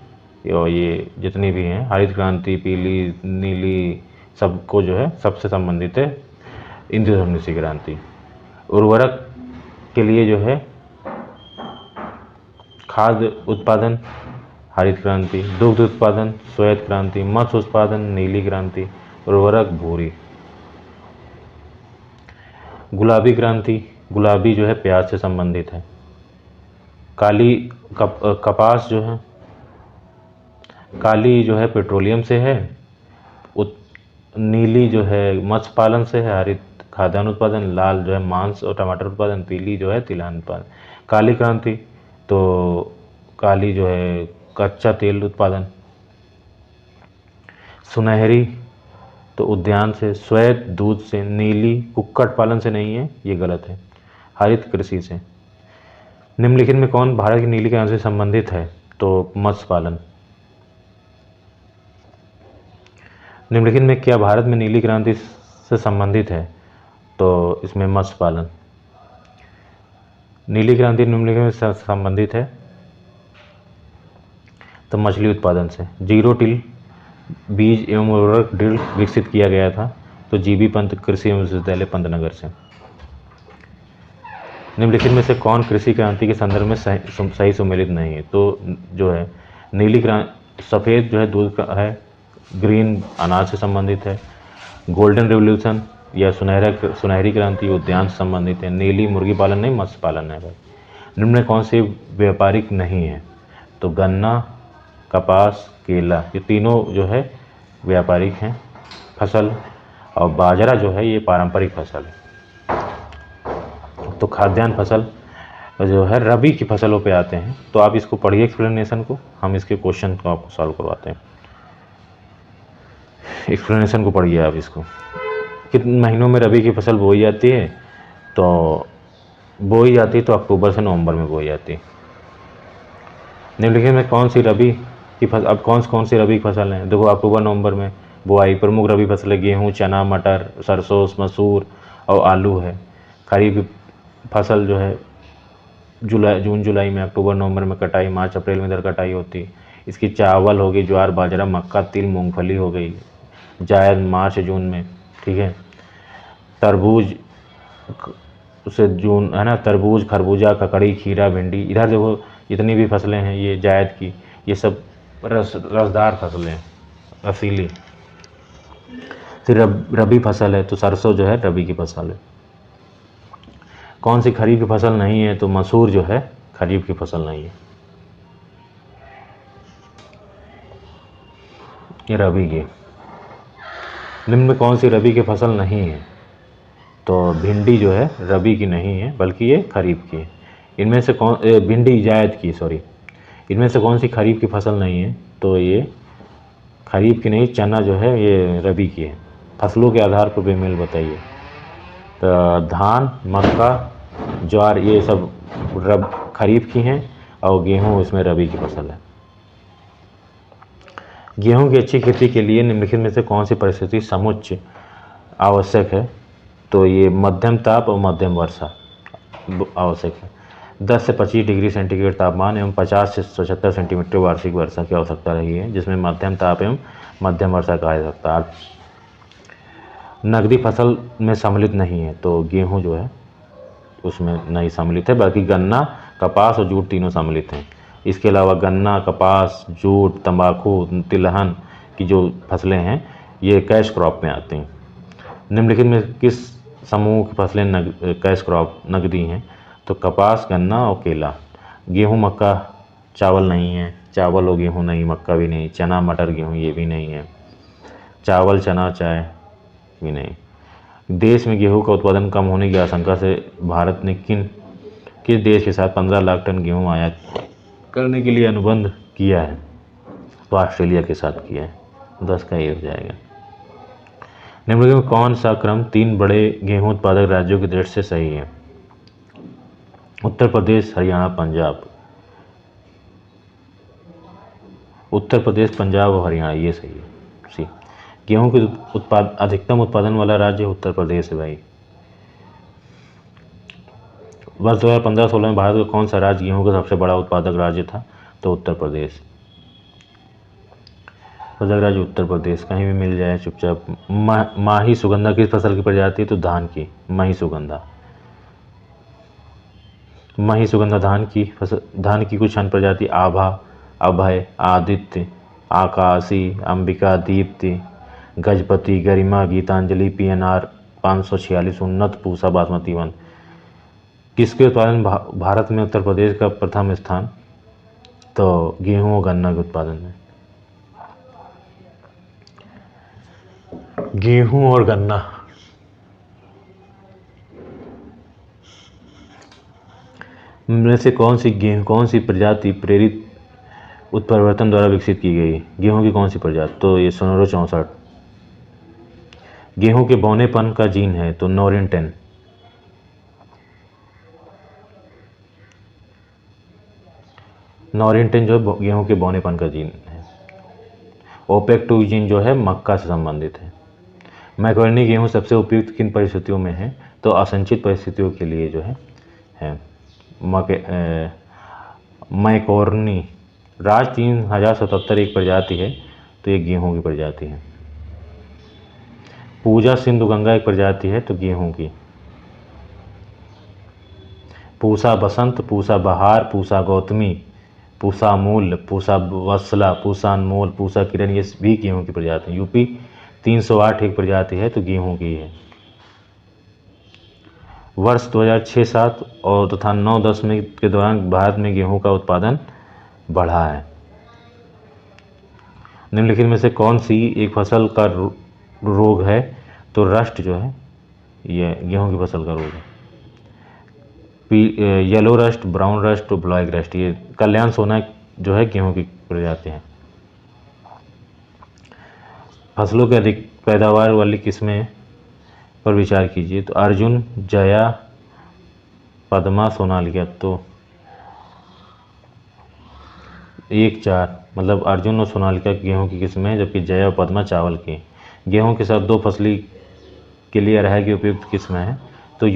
और ये जितनी भी हैं हरित क्रांति, पीली, नीली, सबको जो है सबसे संबंधित है इंद्रधनुषी क्रांति। उर्वरक के लिए जो है खाद्य उत्पादन हरित क्रांति, दुग्ध उत्पादन श्वेत क्रांति, मत्स्य उत्पादन नीली क्रांति, उर्वरक भूरी। गुलाबी क्रांति, गुलाबी जो है प्याज से संबंधित है। काली कपास जो है, काली जो है पेट्रोलियम से है। नीली जो है मत्स्य पालन से है। हरित खाद्यान्न उत्पादन, लाल जो है मांस और टमाटर उत्पादन, पीली जो है तिलहन उत्पादन। काली क्रांति तो काली जो है कच्चा तेल उत्पादन। सुनहरी तो उद्यान से, श्वेत दूध से, नीली कुक्कुट पालन से नहीं है, ये गलत है। हरित कृषि से। निम्नलिखित में कौन भारत की नीली क्रांति से संबंधित है? तो मत्स्य पालन। निम्नलिखित में क्या भारत में नीली क्रांति से संबंधित है? तो इसमें मत्स्य पालन। नीली क्रांति निम्नलिखित में संबंधित है तो मछली उत्पादन से। जीरो टिल बीज एवं उर्वरक ड्रिल विकसित किया गया था तो जीबी पंत कृषि एवं विश्वविद्यालय पंतनगर से। निम्नलिखित में से कौन कृषि क्रांति के संदर्भ में सही सुमेलित नहीं है? तो जो है नीली क्रांति सफ़ेद जो है दूध का है, ग्रीन अनाज से संबंधित है। गोल्डन रेवोल्यूशन या सुनहरी क्रांति उद्यान से संबंधित है। नीली मुर्गी पालन नहीं, मत्स्य पालन है भाई। निम्न में कौन सी व्यापारिक नहीं है? तो गन्ना, कपास, केला, ये तीनों जो है व्यापारिक हैं फसल, और बाजरा जो है ये पारंपरिक फसल है। तो खाद्यान्न फसल जो है रबी की फसलों पे आते हैं। तो आप इसको पढ़िए एक्सप्लेनेशन को, हम इसके क्वेश्चन को आपको सॉल्व करवाते हैं। एक्सप्लेनेशन को पढ़िए आप इसको। कितने महीनों में रबी की फसल बोई जाती है? तो बोई जाती है तो अक्टूबर से नवंबर में बोई जाती है। निम्नलिखित में कौन सी रबी की फसल, अब कौन सी रबी की फसल है? देखो अक्टूबर नवंबर में बुआई। प्रमुख रबी फसलें गेहूँ, चना, मटर, सरसों, मसूर और आलू है। खरीफ फसल जो है जून जुलाई में, अक्टूबर नवंबर में कटाई, मार्च अप्रैल में इधर कटाई होती है। इसकी चावल हो गई, ज्वार, बाजरा, मक्का, तिल, मूंगफली हो गई, जायद मार्च जून में, ठीक है। तरबूज से जून है ना, तरबूज, खरबूजा, ककड़ी, खीरा, भिंडी, इधर देखो जितनी भी फसलें हैं ये जायद की, ये सब रसदार फसलें हैं, रसीली। फिर रबी फसल है तो सरसों जो है रबी की फसल है। कौन सी खरीफ की फसल नहीं है? तो मसूर जो है खरीफ की फसल नहीं है, ये रबी की। निम्न में कौन सी रबी की फसल नहीं है? तो भिंडी जो है रबी की नहीं है बल्कि ये खरीफ की है। इनमें से कौन भिंडी जायद की, सॉरी। इनमें से कौन सी खरीफ की फसल नहीं है? तो ये खरीफ की नहीं, चना जो है ये रबी की है। फसलों के आधार पर बेमेल बताइए। तो धान, मक्का, ज्वार ये सब खरीफ की हैं और गेहूँ इसमें रबी की फसल है। गेहूं की अच्छी खेती के लिए निम्नलिखित में से कौन सी परिस्थिति समुच्चय आवश्यक है? तो ये मध्यम ताप और मध्यम वर्षा आवश्यक है। 10 से 25 डिग्री सेंटीग्रेड तापमान एवं 50 से 77 सेंटीमीटर वार्षिक वर्षा की आवश्यकता रही है, जिसमें मध्यम ताप एवं मध्यम वर्षा कहा जा सकता है। नकदी फसल में सम्मिलित नहीं है तो गेहूं जो है उसमें नहीं सम्मिलित है, बाकी गन्ना, कपास और जूट तीनों सम्मिलित हैं। इसके अलावा गन्ना, कपास, जूट, तंबाकू, तिलहन की जो फसलें हैं ये कैश क्रॉप में आती हैं। निम्नलिखित में किस समूह की फसलें कैश क्रॉप नकदी हैं? तो कपास, गन्ना और केला। गेहूँ, मक्का, चावल नहीं है। चावल और गेहूँ नहीं, मक्का भी नहीं। चना, मटर, गेहूँ ये भी नहीं है। चावल, चना, चाय भी नहीं। देश में गेहूं का उत्पादन कम होने की आशंका से भारत ने किस देश के साथ 15 लाख टन गेहूं आयात करने के लिए अनुबंध किया है? तो ऑस्ट्रेलिया के साथ किया है। 10 का ये हो जाएगा। निम्नलिखित में कौन सा क्रम 3 बड़े गेहूं उत्पादक राज्यों की दृष्टि से सही है? उत्तर प्रदेश, हरियाणा, पंजाब। उत्तर प्रदेश, पंजाब और हरियाणा ये सही है। सी। गेहूं के अधिकतम उत्पादन वाला राज्य उत्तर प्रदेश है भाई। वर्ष 2015-16 में भारत का कौन सा राज्य गेहूं का सबसे बड़ा उत्पादक राज्य था? तो उत्तर प्रदेश। उत्पादक राज्य उत्तर प्रदेश, कहीं भी मिल जाए चुपचाप। माही सुगंधा किस फसल की प्रजाति है? तो धान की माही सुगंधा। मही सुगंधा धान की कुछ अन्य प्रजाति आभा, अभय, आदित्य, आकाशी, अंबिका, दीप्ति, गजपति, गरिमा, गीतांजलि, PNR 546, उन्नत, पूसा, बासमती 1। किसके उत्पादन भारत में उत्तर प्रदेश का प्रथम स्थान? तो गेहूं और गन्ना के उत्पादन में। गेहूं और गन्ना में से कौन सी प्रजाति प्रेरित उत्परिवर्तन द्वारा विकसित की गई? गेहूं की कौन सी प्रजाति? तो ये सोनरो 64। गेहूं के बौनेपन का जीन है? तो नोरिन 10। नोरिन 10 जो है गेहूं के बौनेपन का जीन है। ओपेक 2 जीन जो है मक्का से संबंधित है। मैक्रोनी गेहूं सबसे उपयुक्त किन परिस्थितियों में है? तो असंचित परिस्थितियों के लिए जो है। मैक्रोनी राज 3077 एक प्रजाति है, तो ये गेहूं की प्रजाति है। पूजा सिंधु गंगा एक प्रजाति है, तो गेहूं की। पूसा बसंत, पूसा बहार, पूसा गौतमी, पूसा मूल, पूसा वत्सला, पूसा अनमोल, पूसा किरण, ये भी गेहूं की प्रजाति है। यूपी 308 एक प्रजाति है, तो गेहूं की है। वर्ष 2006-07 और तथा 9-10 में के दौरान भारत में गेहूं का उत्पादन बढ़ा है। निम्नलिखित में से कौन सी एक फसल का रोग है? तो रस्ट जो है ये गेहूं की फसल का रोग है। येलो रस्ट, ब्राउन रस्ट और ब्लैक रस्ट, ये कल्याण सोना जो है गेहूं की प्रजाति है। फसलों के अधिक पैदावार वाली किस्में पर विचार कीजिए। तो अर्जुन, जया, पद्मा, सोनालिका। तो 1-4 मतलब अर्जुन और सोनालिका गेहूं की किस्में, जबकि जया और पद्मा चावल की। गेहूं के साथ 2 फसली के लिए अरहर की उपयुक्त किस्में हैं। तो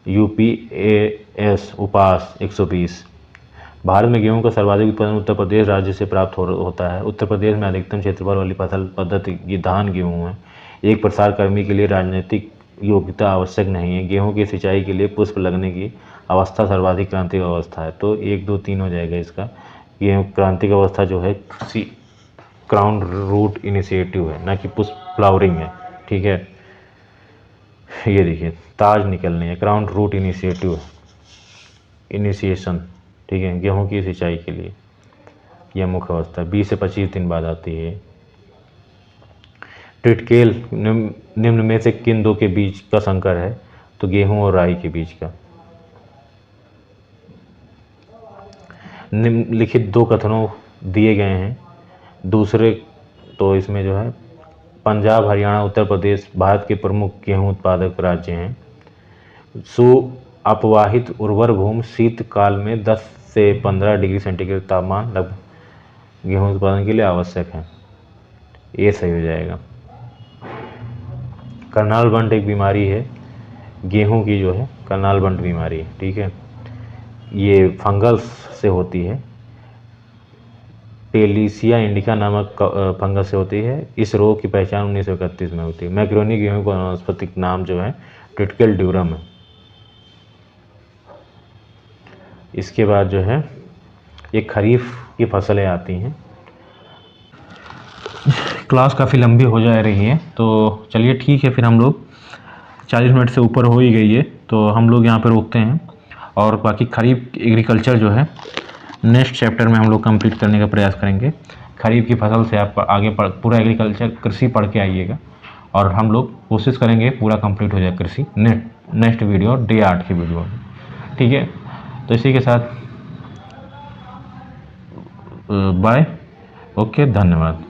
UPAS उपास 120। भारत में गेहूं का सर्वाधिक उत्पादन उत्तर प्रदेश राज्य से प्राप्त होता है। उत्तर प्रदेश में अधिकतम क्षेत्रफल वाली फसल पद्धति ये धान गेहूं है। एक प्रसार कर्मी के लिए राजनीतिक योग्यता आवश्यक नहीं है। गेहूं की सिंचाई के लिए पुष्प लगने की अवस्था सर्वाधिक क्रांतिक अवस्था है। तो 1, 2, 3 हो जाएगा इसका। गेहूं क्रांतिक अवस्था जो है क्राउन रूट इनिशिएटिव है, ना कि पुष्प फ्लावरिंग है। ठीक है, ये देखिए ताज निकलने है, क्राउन रूट इनिशिएशन। ठीक है, गेहूं की सिंचाई के लिए यह मुख्य अवस्था 20 से 25 दिन बाद आती है। टिटकेल निम्न में से किन 2 के बीच का संकर है? तो गेहूं और राई के बीच का। निम्नलिखित 2 कथनों दिए गए हैं। दूसरे तो इसमें जो है पंजाब, हरियाणा, उत्तर प्रदेश भारत के प्रमुख गेहूं उत्पादक राज्य हैं। अपवाहित उर्वर भूमि शीतकाल में 10 से 15 डिग्री सेंटीग्रेड तापमान लगभग गेहूं उत्पादन के लिए आवश्यक है। ये सही हो जाएगा। करनाल बंट एक बीमारी है गेहूं की, जो है करनाल बंट बीमारी। ठीक है, ये फंगस से होती है। टेलिसिया इंडिका नामक फंगस से होती है। इस रोग की पहचान 1931 में होती है। मैक्रोनी गेहूं का वानस्पतिक नाम जो है टिटकेल ड्यूरम है। इसके बाद जो है ये खरीफ की फसलें आती हैं। क्लास काफ़ी लंबी हो जा रही है, तो चलिए ठीक है, फिर हम लोग 40 मिनट से ऊपर हो ही गई है, तो हम लोग यहाँ पर रोकते हैं। और बाकी खरीफ एग्रीकल्चर जो है नेक्स्ट चैप्टर में हम लोग कंप्लीट करने का प्रयास करेंगे। खरीफ की फसल से आप आगे पूरा एग्रीकल्चर कृषि पढ़ के आइएगा, और हम लोग कोशिश करेंगे पूरा कंप्लीट हो जाए कृषि नेक्स्ट वीडियो डे 8 की वीडियो में। ठीक है, तो इसी के साथ बाय, ओके, धन्यवाद।